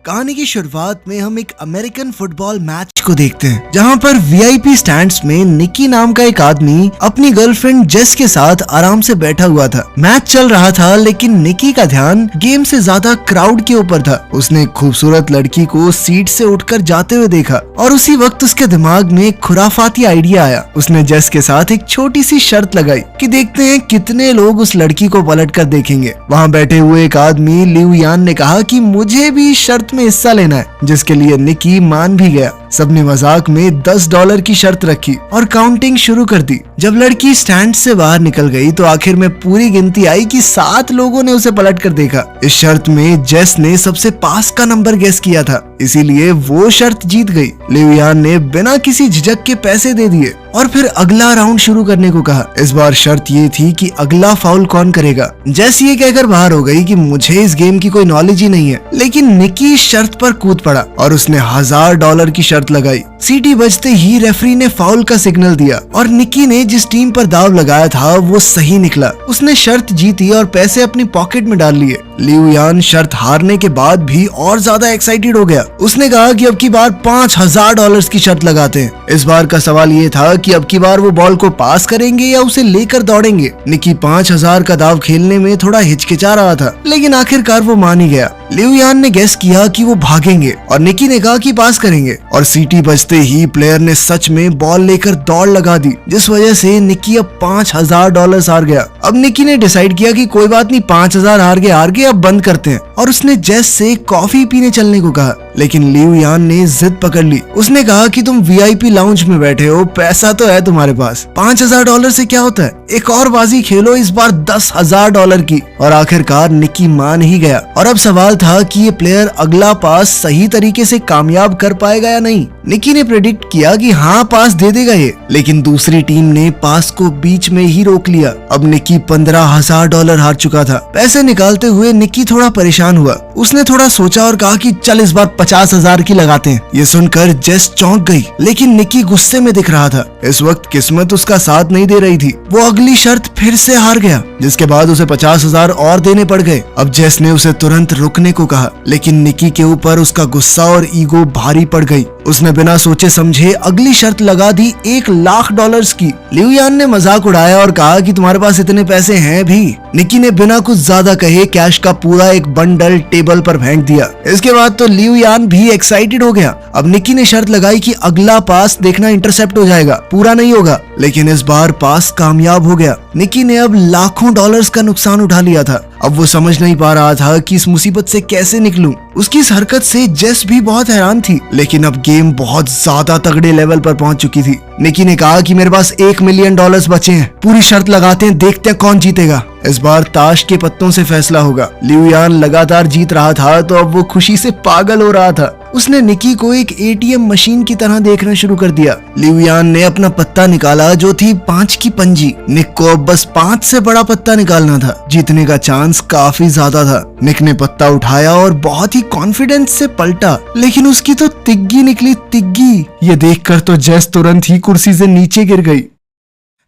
कहानी की शुरुआत में हम एक अमेरिकन फुटबॉल मैच को देखते हैं, जहां पर वीआईपी स्टैंड्स में निकी नाम का एक आदमी अपनी गर्लफ्रेंड जेस के साथ आराम से बैठा हुआ था। मैच चल रहा था, लेकिन निकी का ध्यान गेम से ज्यादा क्राउड के ऊपर था। उसने एक खूबसूरत लड़की को सीट से उठकर जाते हुए देखा और उसी वक्त उसके दिमाग में एक खुराफाती आइडिया आया। उसने जेस के साथ एक छोटी सी शर्त लगाई कि देखते हैं कितने लोग उस लड़की को पलट कर देखेंगे। वहाँ बैठे हुए एक आदमी लिऊ यान ने कहा कि मुझे भी शर्त में हिस्सा लेना है, जिसके लिए निकी मान भी गया। सबने मजाक में $10 की शर्त रखी और काउंटिंग शुरू कर दी। जब लड़की स्टैंड से बाहर निकल गई तो आखिर में पूरी गिनती आई कि 7 लोगों ने उसे पलट कर देखा। इस शर्त में जेस ने सबसे पास का नंबर गेस किया था, इसीलिए वो शर्त जीत गई। लिऊ यान ने बिना किसी झिझक के पैसे दे दिए और फिर अगला राउंड शुरू करने को कहा। इस बार शर्त ये थी कि अगला फाउल कौन करेगा। जेस ये कहकर बाहर हो गई कि मुझे इस गेम की कोई नॉलेज ही नहीं है, लेकिन निकी शर्त पर कूद पड़ा और उसने $1000 की शर्त लगाई। सीटी बजते ही रेफरी ने फाउल का सिग्नल दिया और निकी ने जिस टीम पर दाव लगाया था वो सही निकला। उसने शर्त जीती और पैसे अपनी पॉकेट में डाल लिए। लिऊ यान शर्त हारने के बाद भी और ज्यादा एक्साइटेड हो गया। उसने कहा कि अब की बार $5000 की शर्त लगाते हैं। इस बार का सवाल ये था कि अब की बार वो बॉल को पास करेंगे या उसे लेकर दौड़ेंगे। निकी 5000 का दाव खेलने में थोड़ा हिचकिचा रहा था, लेकिन आखिरकार वो मान ही गया। लिऊ यान ने गेस किया कि वो भागेंगे और निकी ने कहा कि पास करेंगे, और सीटी बजते ही प्लेयर ने सच में बॉल लेकर दौड़ लगा दी, जिस वजह से निकी अब $5000 हार गया। अब निकी ने डिसाइड किया कि कोई बात नहीं, 5000 हार गए, अब बंद करते हैं, और उसने जेस से कॉफी पीने चलने को कहा। लेकिन लिऊ यान ने जिद पकड़ ली। उसने कहा कि तुम वीआईपी लाउंज में बैठे हो, पैसा तो है तुम्हारे पास, $5000 से क्या होता है, एक और बाजी खेलो, इस बार $10,000 की। और आखिरकार निकी मान ही गया। और अब सवाल था कि ये प्लेयर अगला पास सही तरीके से कामयाब कर पाएगा या नहीं। निकी ने प्रेडिक्ट किया कि हाँ, पास दे देगा ये, लेकिन दूसरी टीम ने पास को बीच में ही रोक लिया। अब निकी $15,000 हार चुका था। पैसे निकालते हुए निकी थोड़ा परेशान हुआ। उसने थोड़ा सोचा और कहा कि चल इस बार 50,000 की लगाते हैं। ये सुनकर जेस चौंक गई, लेकिन निकी गुस्से में दिख रहा था। इस वक्त किस्मत उसका साथ नहीं दे रही थी। वो अगली शर्त फिर से हार गया, जिसके बाद उसे 50,000 और देने पड़ गए। अब जेस ने उसे तुरंत रुकने को कहा, लेकिन निकी के ऊपर उसका गुस्सा और ईगो भारी पड़ गई। उसने बिना सोचे समझे अगली शर्त लगा दी $1,00,000 की। लिऊ यान ने मजाक उड़ाया और कहा कि तुम्हारे पास इतने पैसे हैं भी। निकी ने बिना कुछ ज्यादा कहे कैश का पूरा एक बंडल टेबल पर फेंक दिया। इसके बाद तो लिऊ यान भी एक्साइटेड हो गया। अब निकी ने शर्त लगाई कि अगला पास देखना इंटरसेप्ट हो जाएगा, पूरा नहीं होगा, लेकिन इस बार पास कामयाब हो गया। निकी ने अब लाखों डॉलर्स का नुकसान उठा लिया था। अब वो समझ नहीं पा रहा था कि इस मुसीबत से कैसे निकलूं। उसकी इस हरकत से जेस भी बहुत हैरान थी, लेकिन अब गेम बहुत ज्यादा तगड़े लेवल पर पहुंच चुकी थी। निकी ने कहा कि मेरे पास $1 मिलियन बचे हैं, पूरी शर्त लगाते हैं, देखते हैं कौन जीतेगा। इस बार ताश के पत्तों से फैसला होगा। लिऊ यान लगातार जीत रहा था, तो अब वो खुशी से पागल हो रहा था। उसने निकी को एक ATM मशीन की तरह देखना शुरू कर दिया। लिऊ यान ने अपना पत्ता निकाला, जो थी 5 की पंजी। निक को अब बस 5 से बड़ा पत्ता निकालना था। जीतने का चांस काफी ज्यादा था। निक ने पत्ता उठाया और बहुत ही कॉन्फिडेंस से पलटा, लेकिन उसकी तो तिग्गी निकली, तिग्गी। ये देखकर तो जेस तुरंत ही कुर्सी से नीचे गिर गई।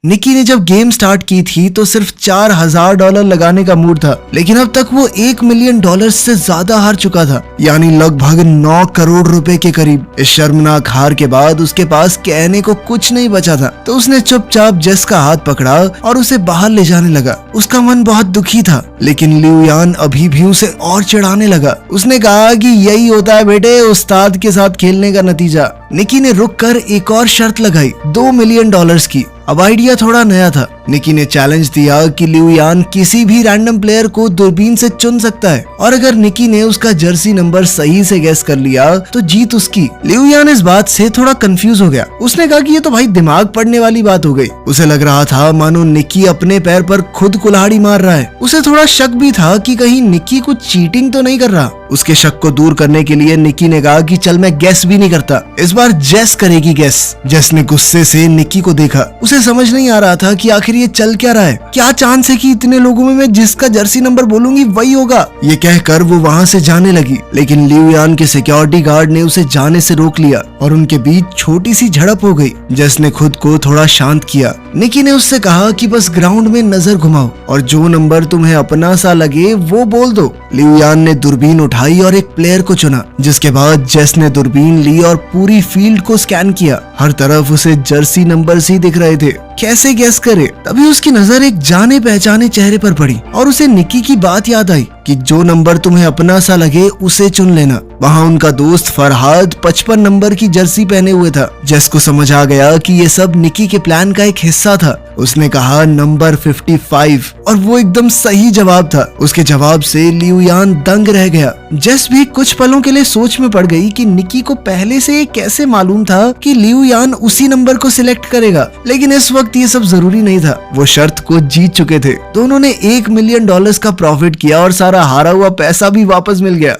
निकी ने जब गेम स्टार्ट की थी तो सिर्फ $4000 लगाने का मूड था, लेकिन अब तक वो $1 मिलियन से ज्यादा हार चुका था, यानी लगभग 9 करोड़ रुपए के करीब। इस शर्मनाक हार के बाद उसके पास कहने को कुछ नहीं बचा था, तो उसने चुपचाप जेस का हाथ पकड़ा और उसे बाहर ले जाने लगा। उसका मन बहुत दुखी था, लेकिन लिऊ यान अभी भी उसे और चिढ़ाने लगा। उसने कहा कि यही होता है बेटे, उस्ताद के साथ खेलने का नतीजा। निकी ने रुककर एक और शर्त लगाई $2 मिलियन की। अब आइडिया थोड़ा नया था। निकी ने चैलेंज दिया कि लिऊ यान किसी भी रैंडम प्लेयर को दूरबीन से चुन सकता है, और अगर निकी ने उसका जर्सी नंबर सही से गेस कर लिया तो जीत उसकी। लिऊ यान इस बात से थोड़ा कंफ्यूज हो गया। उसने कहा कि ये तो भाई दिमाग पड़ने वाली बात हो गई। उसे लग रहा था मानो निकी अपने पैर पर खुद कुल्हाड़ी मार रहा है। उसे थोड़ा शक भी था कि कहीं निकी कुछ चीटिंग तो नहीं कर रहा। उसके शक को दूर करने के लिए निकी ने कहा कि चल मैं गेस भी नहीं करता, इस बार जेस करेगी गेस। जेस ने गुस्से से निकी को देखा। उसे समझ नहीं आ रहा था कि आखिर ये चल क्या रहा है? क्या चांस है कि इतने लोगों में मैं जिसका जर्सी नंबर बोलूंगी वही होगा? ये कहकर वो वहाँ से जाने लगी, लेकिन लिऊ यान के सिक्योरिटी गार्ड ने उसे जाने से रोक लिया और उनके बीच छोटी सी झड़प हो गई। जेस ने खुद को थोड़ा शांत किया। निकी ने उससे कहा कि बस ग्राउंड में नजर घुमाओ और जो नंबर तुम्हें अपना सा लगे वो बोल दो। लिऊ यान ने दूरबीन उठाई और एक प्लेयर को चुना, जिसके बाद जेस ने दूरबीन ली और पूरी फील्ड को स्कैन किया। हर तरफ उसे जर्सी नंबर ही दिख रहे थे। कैसे गैस करे? तभी उसकी नजर एक जाने पहचाने चेहरे पर पड़ी और उसे निकी की बात याद आई कि जो नंबर तुम्हें अपना सा लगे उसे चुन लेना। वहाँ उनका दोस्त फरहाद 55 नंबर की जर्सी पहने हुए था। जेस को समझ आ गया कि ये सब निकी के प्लान का एक हिस्सा था। उसने कहा नंबर 55 और वो एकदम सही जवाब था। उसके जवाब से लिऊ यान दंग रह गया। जेस भी कुछ पलों के लिए सोच में पड़ गई कि निकी को पहले से कैसे मालूम था कि लिऊ यान उसी नंबर को सिलेक्ट करेगा, लेकिन इस वक्त ये सब जरूरी नहीं था। वो शर्त को जीत चुके थे। दोनों ने $1 मिलियन का प्रॉफिट किया और सारा हारा हुआ पैसा भी वापस मिल गया।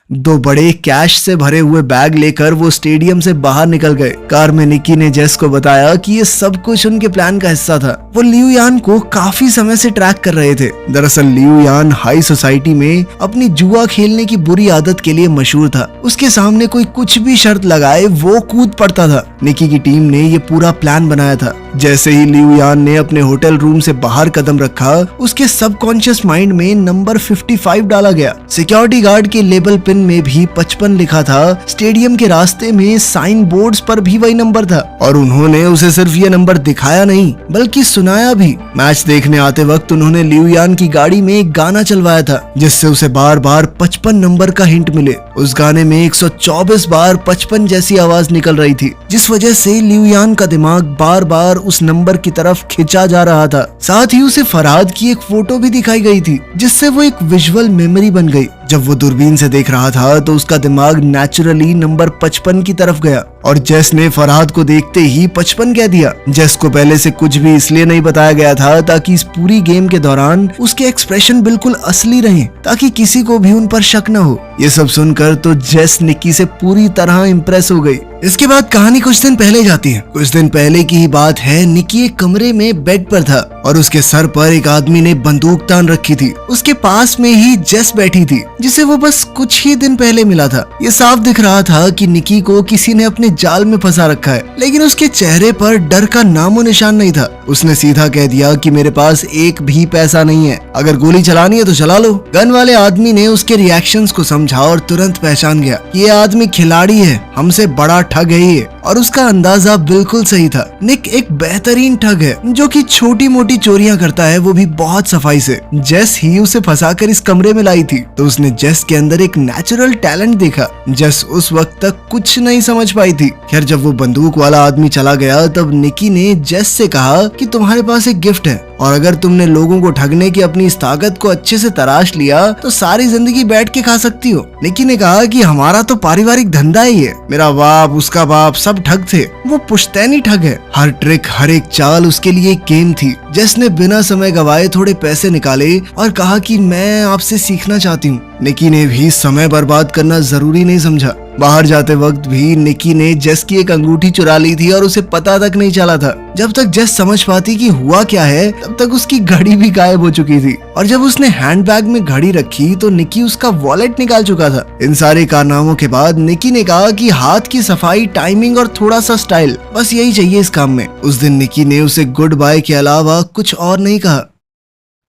2 बड़े कैश से भरे हुए बैग लेकर वो स्टेडियम से बाहर निकल गए। कार में निकी ने जेस को बताया कि ये सब कुछ उनके प्लान का हिस्सा था। वो लिऊ यान को काफी समय से ट्रैक कर रहे थे। दरअसल लिऊ यान हाई सोसाइटी में अपनी जुआ खेलने की बुरी आदत के लिए मशहूर था। उसके सामने कोई कुछ भी शर्त लगाए वो कूद पड़ता था। निकी की टीम ने ये पूरा प्लान बनाया था। जैसे ही लिऊ यान ने अपने होटल रूम से बाहर कदम रखा, उसके सबकॉन्शियस माइंड में नंबर 55 डाला गया। सिक्योरिटी गार्ड के लेबल पिन में भी 55 लिखा था। स्टेडियम के रास्ते में साइन बोर्ड्स पर भी वही नंबर था और उन्होंने उसे सिर्फ ये नंबर दिखाया नहीं बल्कि सुनाया भी। मैच देखने आते वक्त उन्होंने लिऊ यान की गाड़ी में एक गाना चलवाया था, जिससे उसे बार बार 55 नंबर का हिंट मिले। उस गाने में 124 बार 55 जैसी आवाज निकल रही थी, जिस वजह से लिऊ यान का दिमाग बार बार उस नंबर की तरफ खिंचा जा रहा था। साथ ही उसे फरहाद की एक फोटो भी दिखाई गई थी, जिससे वो एक विजुअल मेमोरी बन गई। जब वो दूरबीन से देख रहा था तो उसका दिमाग नेचुरली नंबर 55 की तरफ गया और जेस ने फरहाद को देखते ही 55 कह दिया। जेस को पहले से कुछ भी इसलिए नहीं बताया गया था ताकि इस पूरी गेम के दौरान उसके एक्सप्रेशन बिल्कुल असली रहे, ताकि किसी को भी उन पर शक न हो। ये सब सुनकर तो जेस निकी से पूरी तरह इम्प्रेस हो गई। इसके बाद कहानी कुछ दिन पहले जाती है। कुछ दिन पहले की ही बात है। निकी एक कमरे में बेड पर था और उसके सर पर एक आदमी ने बंदूक तान रखी थी। उसके पास में ही जेस बैठी थी, जिसे वो बस कुछ ही दिन पहले मिला था। ये साफ दिख रहा था कि निकी को किसी ने अपने जाल में फंसा रखा है, लेकिन उसके चेहरे पर डर का नामो निशान नहीं था। उसने सीधा कह दिया कि मेरे पास एक भी पैसा नहीं है, अगर गोली चलानी है तो चला लो। गन वाले आदमी ने उसके रिएक्शंस को समझा और तुरंत पहचान गया कि ये आदमी खिलाड़ी है, हमसे बड़ा ठग है ये, और उसका अंदाजा बिल्कुल सही था। निक एक बेहतरीन ठग है जो कि छोटी मोटी चोरियां करता है, वो भी बहुत सफाई से। जेस ही उसे फंसाकर इस कमरे में लाई थी, तो उसने जेस के अंदर एक नेचुरल टैलेंट देखा। जेस उस वक्त तक कुछ नहीं समझ पाई थी। खैर जब वो बंदूक वाला आदमी चला गया तब निकी ने जेस से कहा कि तुम्हारे पास एक गिफ्ट है और अगर तुमने लोगों को ठगने की अपनी इस ताकत को अच्छे से तराश लिया तो सारी जिंदगी बैठ के खा सकती हो। निकी ने कहा कि हमारा तो पारिवारिक धंधा ही है, मेरा बाप उसका बाप सब ठग थे, वो पुश्तैनी ठग है। हर ट्रिक हर एक चाल उसके लिए एक गेम थी। जेस ने बिना समय गवाए थोड़े पैसे निकाले और कहा कि मैं आपसे सीखना चाहती हूँ। निकी ने भी समय बर्बाद करना जरूरी नहीं समझा। बाहर जाते वक्त भी निकी ने जेस की एक अंगूठी चुरा ली थी और उसे पता तक नहीं चला था। जब तक जेस समझ पाती कि हुआ क्या है तब तक उसकी घड़ी भी गायब हो चुकी थी और जब उसने हैंडबैग में घड़ी रखी तो निकी उसका वॉलेट निकाल चुका था। इन सारे कारनामों के बाद निकी ने कहा कि हाथ की सफाई, टाइमिंग और थोड़ा सा स्टाइल, बस यही चाहिए इस काम में। उस दिन निकी ने उसे गुड बाय के अलावा कुछ और नहीं कहा।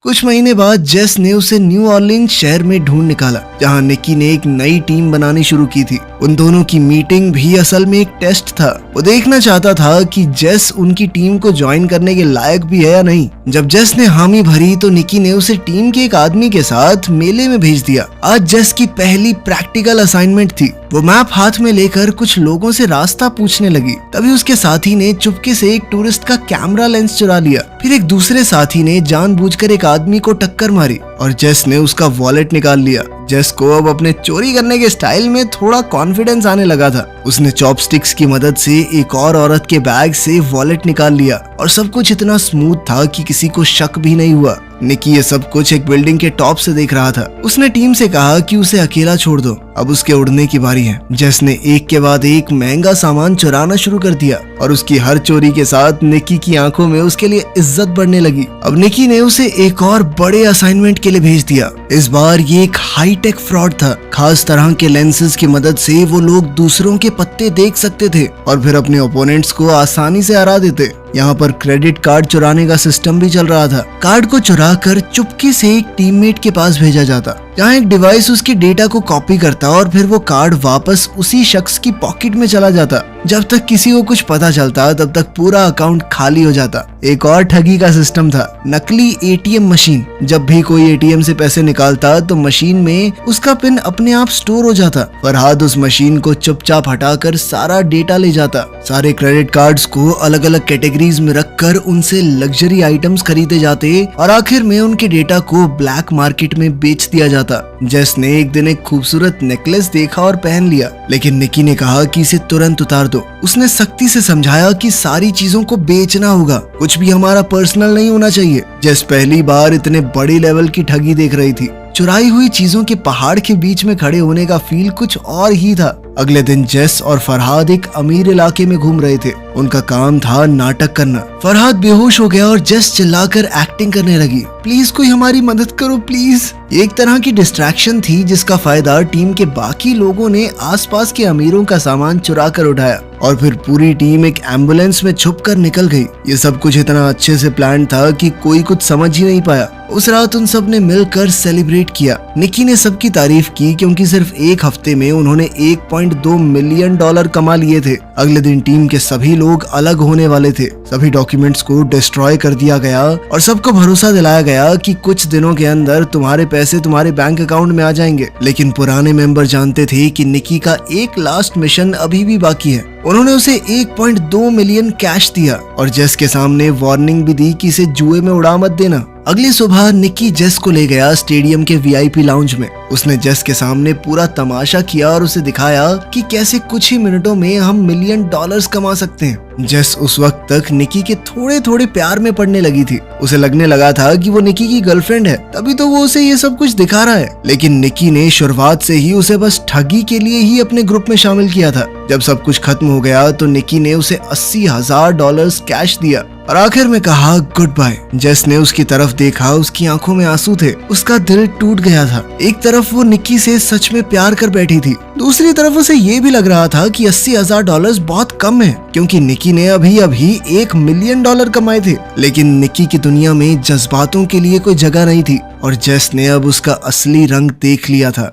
कुछ महीने बाद जेस ने उसे न्यू ऑर्लिन्स शहर में ढूंढ निकाला, जहां निकी ने एक नई टीम बनानी शुरू की थी। उन दोनों की मीटिंग भी असल में एक टेस्ट था। वो देखना चाहता था कि जेस उनकी टीम को ज्वाइन करने के लायक भी है या नहीं। जब जेस ने हामी भरी तो निकी ने उसे टीम के एक आदमी के साथ मेले में भेज दिया। आज जेस की पहली प्रैक्टिकल असाइनमेंट थी। वो मैप हाथ में लेकर कुछ लोगों से रास्ता पूछने लगी। तभी उसके साथी ने चुपके से एक टूरिस्ट का कैमरा लेंस चुरा लिया। फिर एक दूसरे साथी ने जानबूझकर एक आदमी को टक्कर मारी और जेस ने उसका वॉलेट निकाल लिया। जेस को अब अपने चोरी करने के स्टाइल में थोड़ा कॉन्फिडेंस आने लगा था। उसने चॉपस्टिक्स की मदद से एक और औरत के बैग से वॉलेट निकाल लिया और सब कुछ इतना स्मूथ था कि किसी को शक भी नहीं हुआ। निकी ये सब कुछ एक बिल्डिंग के टॉप से देख रहा था। उसने टीम से कहा कि उसे अकेला छोड़ दो, अब उसके उड़ने की बारी है। जेस ने एक के बाद एक महंगा सामान चुराना शुरू कर दिया और उसकी हर चोरी के साथ निकी की आंखों में उसके लिए इज्जत बढ़ने लगी। अब निकी ने उसे एक और बड़े असाइनमेंट के लिए भेज दिया। इस बार ये एक हाईटेक फ्रॉड था। खास तरह के लेंसेज की मदद से वो लोग दूसरों के पत्ते देख सकते थे और फिर अपने ओपोनेंट्स को आसानी से हरा देते। यहाँ पर क्रेडिट कार्ड चुराने का सिस्टम भी चल रहा था। कार्ड को चुराकर चुपके से एक टीममेट के पास भेजा जाता, जहाँ एक डिवाइस उसके डेटा को कॉपी करता और फिर वो कार्ड वापस उसी शख्स की पॉकेट में चला जाता। जब तक किसी को कुछ पता चलता तब तक पूरा अकाउंट खाली हो जाता। एक और ठगी का सिस्टम था, नकली एटीएम मशीन। जब भी कोई एटीएम से पैसे निकालता तो मशीन में उसका पिन अपने आप स्टोर हो जाता। फरहाद उस मशीन को चुपचाप हटाकर सारा डेटा ले जाता। सारे क्रेडिट कार्ड्स को अलग अलग कैटेगरीज में रखकर उनसे लग्जरी आइटम्स खरीदे जाते और आखिर में उनके डेटा को ब्लैक मार्केट में बेच दिया जाता। जेस ने एक दिन एक खूबसूरत नेकलेस देखा और पहन लिया, लेकिन निकी ने कहा कि इसे तुरंत उतार दो। उसने सख्ती से समझाया कि सारी चीजों को बेचना होगा, कुछ भी हमारा पर्सनल नहीं होना चाहिए। जेस पहली बार इतने बड़ी लेवल की ठगी देख रही थी। चुराई हुई चीजों के पहाड़ के बीच में खड़े होने का फील कुछ और ही था। अगले दिन जेस और फरहाद एक अमीर इलाके में घूम रहे थे। उनका काम था नाटक करना। फरहाद बेहोश हो गया और जेस चिल्लाकर एक्टिंग करने लगी। प्लीज कोई हमारी मदद करो प्लीज। एक तरह की डिस्ट्रैक्शन थी जिसका फायदा टीम के बाकी लोगों ने आसपास के अमीरों का सामान चुरा कर उठाया और फिर पूरी टीम एक एम्बुलेंस में छुपकर निकल गई। ये सब कुछ इतना अच्छे से प्लान था कि कोई कुछ समझ ही नहीं पाया। उस रात उन सब ने मिलकर सेलिब्रेट किया। निकी ने सबकी तारीफ की क्योंकि सिर्फ एक हफ्ते में उन्होंने $1.2 मिलियन कमा लिए थे। अगले दिन टीम के सभी लोग अलग होने वाले थे। सभी डॉक्यूमेंट्स को डिस्ट्रॉय कर दिया गया और सबको भरोसा दिलाया गया कि कुछ दिनों के अंदर तुम्हारे पैसे तुम्हारे बैंक अकाउंट में आ जाएंगे। लेकिन पुराने मेंबर जानते थे कि निकी का एक लास्ट मिशन अभी भी बाकी है। उन्होंने उसे 1.2 मिलियन कैश दिया और जेस के सामने वार्निंग भी दी कि इसे जुए में उड़ा मत देना। अगली सुबह निकी जेस को ले गया स्टेडियम के वीआईपी लाउंज में। उसने जेस के सामने पूरा तमाशा किया और उसे दिखाया कि कैसे कुछ ही मिनटों में हम $1 मिलियन कमा सकते हैं। जेस उस वक्त तक निकी के थोड़े थोड़े प्यार में पड़ने लगी थी। उसे लगने लगा था कि वो निकी की गर्लफ्रेंड है, तभी तो वो उसे ये सब कुछ दिखा रहा है। लेकिन निकी ने शुरुआत से ही उसे बस ठगी के लिए ही अपने ग्रुप में शामिल किया था। जब सब कुछ खत्म हो गया तो निकी ने उसे $80,000 कैश दिया और आखिर में कहा गुड बाय। जेस ने उसकी तरफ देखा, उसकी आंखों में आंसू थे। उसका दिल टूट गया था। एक तरफ वो निकी से सच में प्यार कर बैठी थी, दूसरी तरफ उसे ये भी लग रहा था कि $80,000 बहुत कम है क्योंकि निकी ने अभी $1 मिलियन कमाए थे। लेकिन निकी की दुनिया में जज्बातों के लिए कोई जगह नहीं थी और जेस ने अब उसका असली रंग देख लिया था।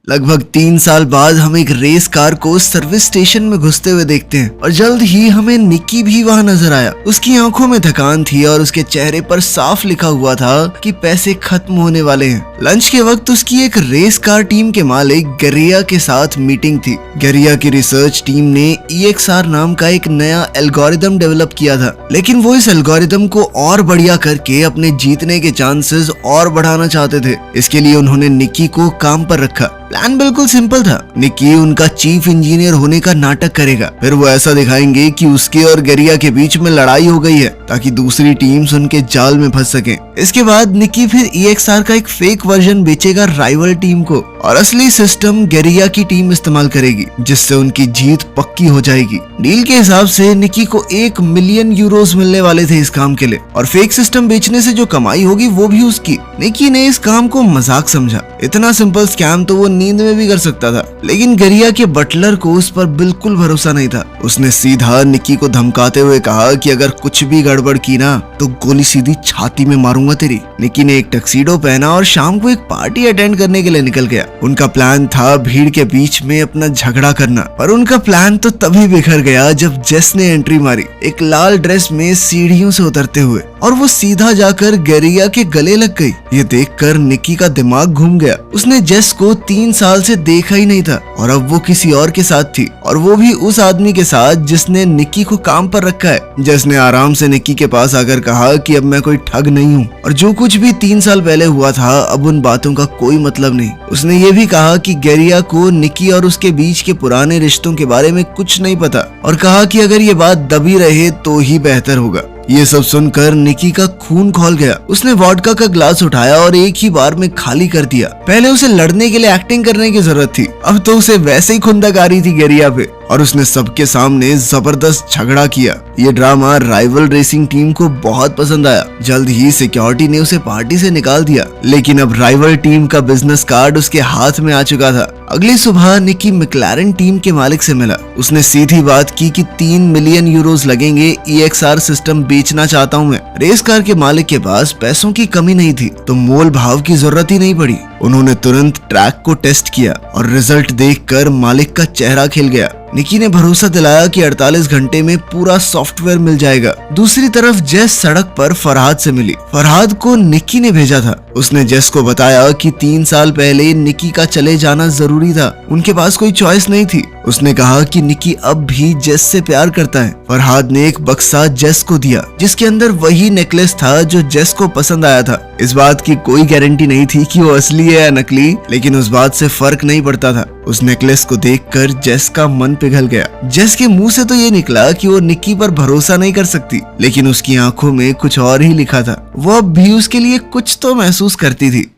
लगभग 3 साल बाद हम एक रेस कार को सर्विस स्टेशन में घुसते हुए देखते हैं और जल्द ही हमें निकी भी वहां नजर आया। उसकी आंखों में थकान थी और उसके चेहरे पर साफ लिखा हुआ था कि पैसे खत्म होने वाले हैं। लंच के वक्त उसकी एक रेस कार टीम के मालिक गेरिया के साथ मीटिंग थी। गेरिया की रिसर्च टीम ने EXR नाम का एक नया एल्गोरिदम डेवलप किया था, लेकिन वो इस एल्गोरिदम को और बढ़िया करके अपने जीतने के चांसेस और बढ़ाना चाहते थे। इसके लिए उन्होंने निकी को काम पर रखा। प्लान बिल्कुल सिंपल था। निकी उनका चीफ इंजीनियर होने का नाटक करेगा, फिर वो ऐसा दिखाएंगे कि उसके और गेरिया के बीच में लड़ाई हो गई है ताकि दूसरी टीम्स उनके जाल में फंस सकें। इसके बाद निकी फिर EXR का एक फेक वर्जन बेचेगा राइवल टीम को और असली सिस्टम गेरिया की टीम इस्तेमाल करेगी, जिससे उनकी जीत पक्की हो जाएगी। डील के हिसाब से निकी को €1 मिलियन मिलने वाले थे इस काम के लिए और फेक सिस्टम बेचने से जो कमाई होगी वो भी उसकी। निकी ने इस काम को मजाक समझा। इतना सिंपल स्कैम तो वो नींद में भी कर सकता था, लेकिन गेरिया के बटलर को उस पर बिल्कुल भरोसा नहीं था। उसने सीधा निकी को धमकाते हुए कहा कि अगर कुछ भी गड़बड़ की ना तो गोली सीधी छाती में मारूंगा तेरी। निकी ने एक टक्सीडो पहना और शाम को एक पार्टी अटेंड करने के लिए निकल गया। उनका प्लान था भीड़ के बीच में अपना झगड़ा करना, पर उनका प्लान तो तभी बिखर गया जब जेस ने एंट्री मारी, एक लाल ड्रेस में सीढ़ियों से उतरते हुए। और वो सीधा जाकर गेरिया के गले लग गई। ये देखकर निकी का दिमाग घूम गया। उसने जेस को 3 साल से देखा ही नहीं था और अब वो किसी और के साथ थी, और वो भी उस आदमी के साथ जिसने निकी को काम पर रखा है। जेस ने आराम से निकी के पास आकर कहा कि अब मैं कोई ठग नहीं हूँ और जो कुछ भी 3 साल पहले हुआ था अब उन बातों का कोई मतलब नहीं। उसने ये भी कहा कि गेरिया को निकी और उसके बीच के पुराने रिश्तों के बारे में कुछ नहीं पता और कहा कि अगर ये बात दबी रहे तो ही बेहतर होगा। ये सब सुनकर निकी का खून खौल गया। उसने वोडका का ग्लास उठाया और एक ही बार में खाली कर दिया। पहले उसे लड़ने के लिए एक्टिंग करने की जरूरत थी, अब तो उसे वैसे ही खुंदक आ रही थी गेरिया पे, और उसने सबके सामने जबरदस्त झगड़ा किया। ये ड्रामा राइवल रेसिंग टीम को बहुत पसंद आया। जल्द ही सिक्योरिटी ने उसे पार्टी से निकाल दिया, लेकिन अब राइवल टीम का बिजनेस कार्ड उसके हाथ में आ चुका था। अगली सुबह निकी मैक्लारेन टीम के मालिक से मिला। उसने सीधी बात की कि 3 मिलियन यूरोज लगेंगे, EXR सिस्टम बेचना चाहता हूँ मैं। रेस कार के मालिक के पास पैसों की कमी नहीं थी तो मोल भाव की जरूरत ही नहीं पड़ी। उन्होंने तुरंत ट्रैक को टेस्ट किया और रिजल्ट देखकर मालिक का चेहरा खिल गया। निकी ने भरोसा दिलाया कि 48 घंटे में पूरा सॉफ्टवेयर मिल जाएगा। दूसरी तरफ जेस सड़क पर फरहाद से मिली। फरहाद को निकी ने भेजा था। उसने जेस को बताया कि 3 साल पहले निकी का चले जाना जरूरी था, उनके पास कोई चॉइस नहीं थी। उसने कहा कि निकी अब भी जेस से प्यार करता है। फरहाद ने एक बक्सा जेस को दिया जिसके अंदर वही नेकलेस था जो जेस को पसंद आया था। इस बात की कोई गारंटी नहीं थी कि वो असली है या नकली, लेकिन उस बात से फर्क नहीं पड़ता था। उस नेकलेस को देखकर जेस का मन पिघल गया। जेस के मुंह से तो ये निकला कि वो निकी पर भरोसा नहीं कर सकती, लेकिन उसकी आंखों में कुछ और ही लिखा था। वो अब भी उसके लिए कुछ तो महसूस करती थी।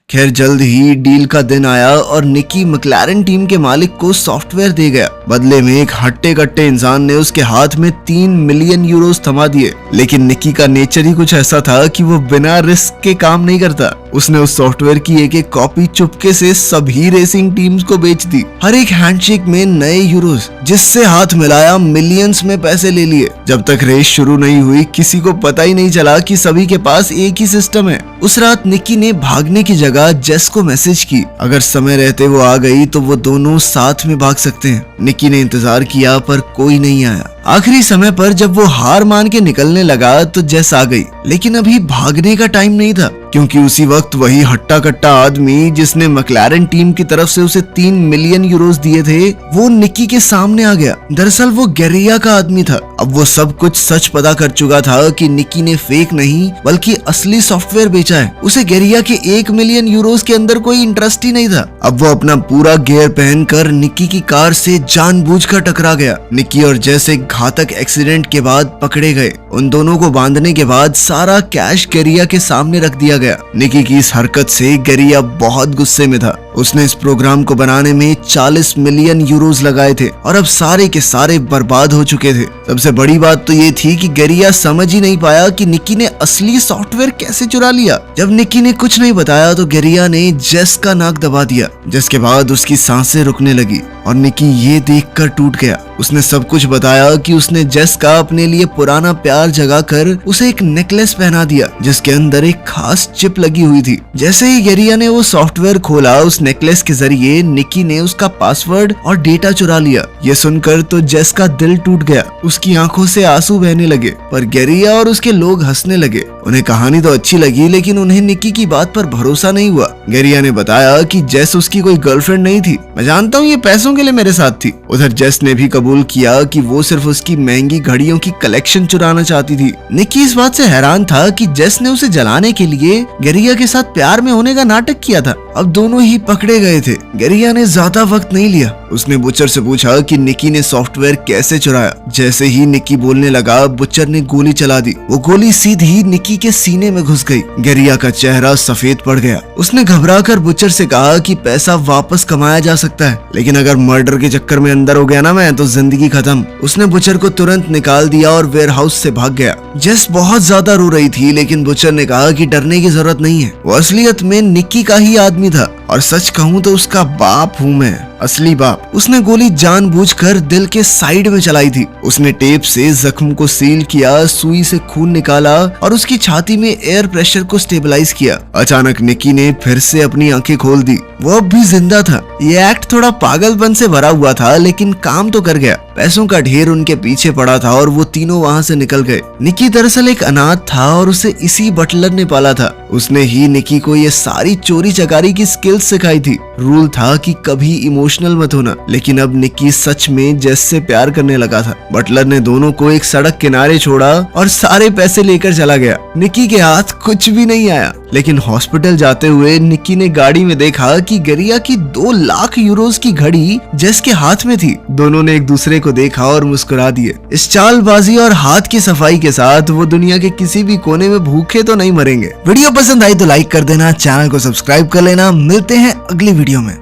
खैर जल्द ही डील का दिन आया और निकी मैक्लारेन टीम के मालिक को सॉफ्टवेयर दे गया। बदले में एक हट्टे कट्टे इंसान ने उसके हाथ में 3 मिलियन यूरोज थमा दिए। लेकिन निकी का नेचर ही कुछ ऐसा था कि वो बिना रिस्क के काम नहीं करता। उसने उस सॉफ्टवेयर की एक कॉपी चुपके से सभी रेसिंग टीम्स को बेच दी। हर एक हैंडशेक में नए यूरोज, जिससे हाथ मिलाया मिलियंस में पैसे ले लिए। जब तक रेस शुरू नहीं हुई किसी को पता ही नहीं चला कि सभी के पास एक ही सिस्टम है। उस रात निकी ने भागने की जगह जेस को मैसेज की, अगर समय रहते वो आ गई तो वो दोनों साथ में भाग सकते हैं। निकी ने इंतजार किया पर कोई नहीं आया। आखिरी समय पर जब वो हार मान के निकलने लगा तो जेस आ गई, लेकिन अभी भागने का टाइम नहीं था, क्योंकि उसी वक्त वही हट्टा कट्टा आदमी जिसने मैक्लारेन टीम की तरफ से उसे 3 मिलियन यूरोज दिए थे वो निकी के सामने आ गया। दरअसल वो गेरिया का आदमी था। अब वो सब कुछ सच पता कर चुका था कि निकी ने फेक नहीं बल्कि असली सॉफ्टवेयर बेचा है। उसे गेरिया के 1 मिलियन यूरोज के अंदर कोई इंटरेस्ट ही नहीं था। अब वो अपना पूरा गियर पहनकर निकी की कार से जानबूझकर टकरा गया। निकी और जेस एक घातक एक्सीडेंट के बाद पकड़े गए। उन दोनों को बांधने के बाद सारा कैश गेरिया के सामने रख दिया गया। निकी की इस हरकत से गेरिया बहुत गुस्से में था। उसने इस प्रोग्राम को बनाने में 40 मिलियन यूरोज लगाए थे और अब सारे के सारे बर्बाद हो चुके थे। सबसे बड़ी बात तो ये थी कि गेरिया समझ ही नहीं पाया कि निकी ने असली सॉफ्टवेयर कैसे चुरा लिया। जब निकी ने कुछ नहीं बताया तो गेरिया ने जेस का नाक दबा दिया, जिसके बाद उसकी सांसें रुकने लगी और निकी ये देखकर टूट गया। उसने सब कुछ बताया कि उसने जेस का अपने लिए पुराना प्यार जगाकर उसे एक नेकलेस पहना दिया जिसके अंदर एक खास चिप लगी हुई थी। जैसे ही गेरिया ने वो सॉफ्टवेयर खोला उस नेकलेस के जरिए निकी ने उसका पासवर्ड और डेटा चुरा लिया। ये सुनकर तो जेस का दिल टूट गया। उसकी आंखों से आंसू बहने लगे, पर गेरिया और उसके लोग हंसने लगे। उन्हें कहानी तो अच्छी लगी लेकिन उन्हें निकी की बात पर भरोसा नहीं हुआ। गेरिया ने बताया कि जेस उसकी कोई गर्लफ्रेंड नहीं थी। मैं जानता हूँ ये पैसों के लिए मेरे साथ थी। उधर जेस ने भी कबूल किया कि वो सिर्फ उसकी महंगी घड़ियों की कलेक्शन चुराना चाहती थी। निकी इस बात से हैरान था कि जेस ने उसे जलाने के लिए गेरिया के साथ प्यार में होने का नाटक किया था। अब दोनों ही पकड़े गए थे। गेरिया ने ज्यादा वक्त नहीं लिया। उसने बुचर से पूछा कि निकी ने सॉफ्टवेयर कैसे चुराया। जैसे ही निकी बोलने लगा बुचर ने गोली चला दी। वो गोली सीधी निकी के सीने में घुस गई। गेरिया का चेहरा सफेद पड़ गया। उसने घबराकर बुचर से कहा कि पैसा वापस कमाया जा सकता है, लेकिन अगर मर्डर के चक्कर में अंदर हो गया ना मैं तो जिंदगी खत्म। उसने बुचर को तुरंत निकाल दिया और वेयरहाउस से भाग गया। जेस बहुत ज्यादा रो रही थी लेकिन बुचर ने कहा कि डरने की जरूरत नहीं है। वो असलियत में निकी का ही आदमी था और सच कहूँ तो उसका बाप हूँ मैं, असली बाप। उसने गोली जानबूझकर दिल के साइड में चलाई थी। उसने टेप से जख्म को सील किया, सुई से खून निकाला और उसकी छाती में एयर प्रेशर को स्टेबलाइज किया। अचानक निकी ने फिर से अपनी आंखें खोल दी। वो अब भी जिंदा था। ये एक्ट थोड़ा पागलपन से भरा हुआ था लेकिन काम तो कर गया। पैसों का ढेर उनके पीछे पड़ा था और वो तीनों वहाँ से निकल गए। निकी दरअसल एक अनाथ था और उसे इसी बटलर ने पाला था। उसने ही निकी को ये सारी चोरी चकारी की स्किल्स सिखाई थी। रूल था कि कभी इमोशनल मत होना, लेकिन अब निकी सच में जेस से प्यार करने लगा था। बटलर ने दोनों को एक सड़क किनारे छोड़ा और सारे पैसे लेकर चला गया। निकी के हाथ कुछ भी नहीं आया, लेकिन हॉस्पिटल जाते हुए निकी ने गाड़ी में देखा कि गरिया की 2 लाख यूरोस की घड़ी जेस के हाथ में थी। दोनों ने एक दूसरे को देखा और मुस्कुरा दिए। इस चालबाजी और हाथ की सफाई के साथ वो दुनिया के किसी भी कोने में भूखे तो नहीं मरेंगे। वीडियो पसंद आई तो लाइक कर देना, चैनल को सब्सक्राइब कर लेना। मिलते हैं अगली वीडियो में।